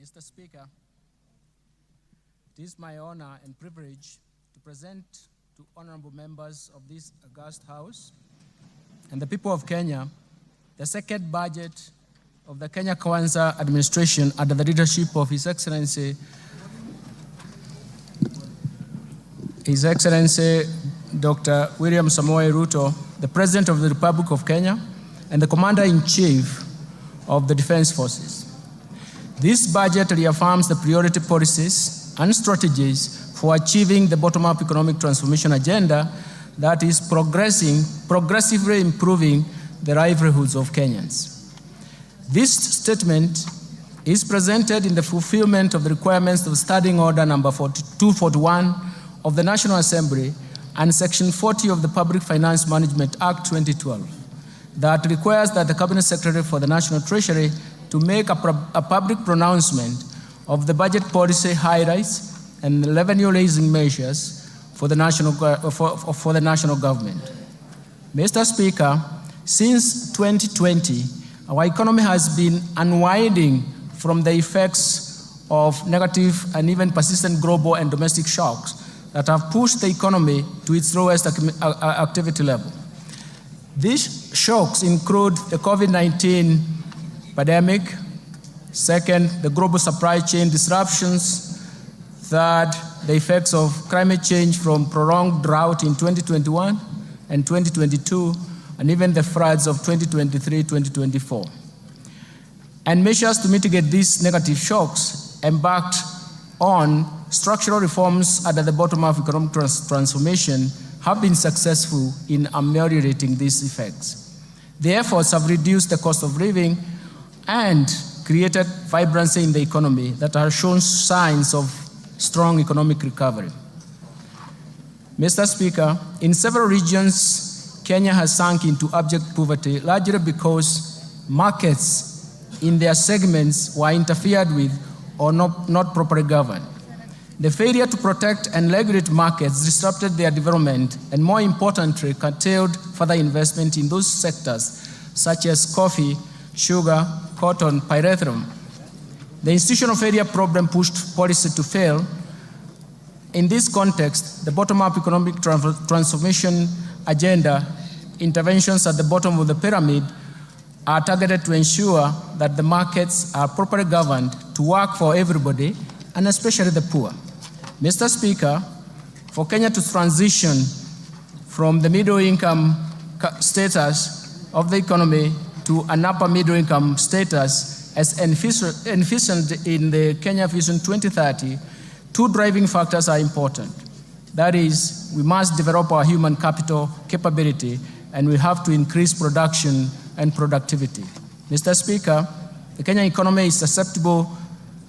Mr. Speaker, it is my honor and privilege to present to honorable members of this august House and the people of Kenya the second budget of the Kenya Kwanza administration under the leadership of His Excellency Dr. William Samoei Ruto, the President of the Republic of Kenya and the Commander-in-Chief of the Defense Forces. This budget reaffirms the priority policies and strategies for achieving the bottom-up economic transformation agenda that is progressively improving the livelihoods of Kenyans. This statement is presented in the fulfillment of the requirements of Standing Order number 241 of the National Assembly and Section 40 of the Public Finance Management Act 2012 that requires that the Cabinet Secretary for the National Treasury to make a public pronouncement of the budget policy highlights and the revenue-raising measures for the national government. Mr. Speaker, since 2020, our economy has been unwinding from the effects of negative and even persistent global and domestic shocks that have pushed the economy to its lowest activity level. These shocks include the COVID-19 pandemic, second, the global supply chain disruptions, third, the effects of climate change from prolonged drought in 2021 and 2022, and even the floods of 2023-2024. And measures to mitigate these negative shocks embarked on structural reforms under the bottom-up economic transformation have been successful in ameliorating these effects. The efforts have reduced the cost of living and created vibrancy in the economy that have shown signs of strong economic recovery. Mr. Speaker, in several regions, Kenya has sunk into abject poverty, largely because markets in their segments were interfered with or not properly governed. The failure to protect and regulate markets disrupted their development and, more importantly, curtailed further investment in those sectors such as coffee, sugar, cotton, pyrethrum. The institutional failure problem pushed policy to fail. In this context, the bottom-up economic transformation agenda interventions at the bottom of the pyramid are targeted to ensure that the markets are properly governed to work for everybody, and especially the poor. Mr. Speaker, for Kenya to transition from the middle-income status of the economy to an upper middle-income status as envisioned in the Kenya Vision 2030, two driving factors are important. That is, we must develop our human capital capability, and we have to increase production and productivity. Mr. Speaker, the Kenyan economy is susceptible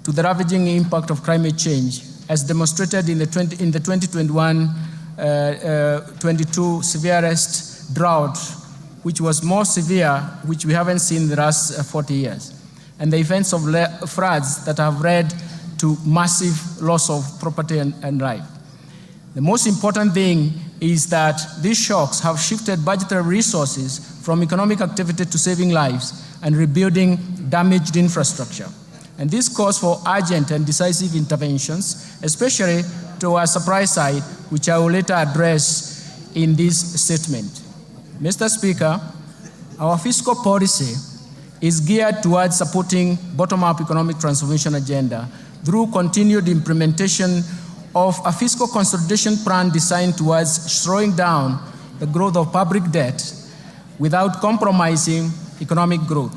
to the ravaging impact of climate change, as demonstrated in the 2021-22 severest drought, which was more severe, which we haven't seen in the last 40 years, and the events of floods that have led to massive loss of property and life. The most important thing is that these shocks have shifted budgetary resources from economic activity to saving lives and rebuilding damaged infrastructure. And this calls for urgent and decisive interventions, especially to our supply side, which I will later address in this statement. Mr. Speaker, our fiscal policy is geared towards supporting bottom-up economic transformation agenda through continued implementation of a fiscal consolidation plan designed towards slowing down the growth of public debt without compromising economic growth.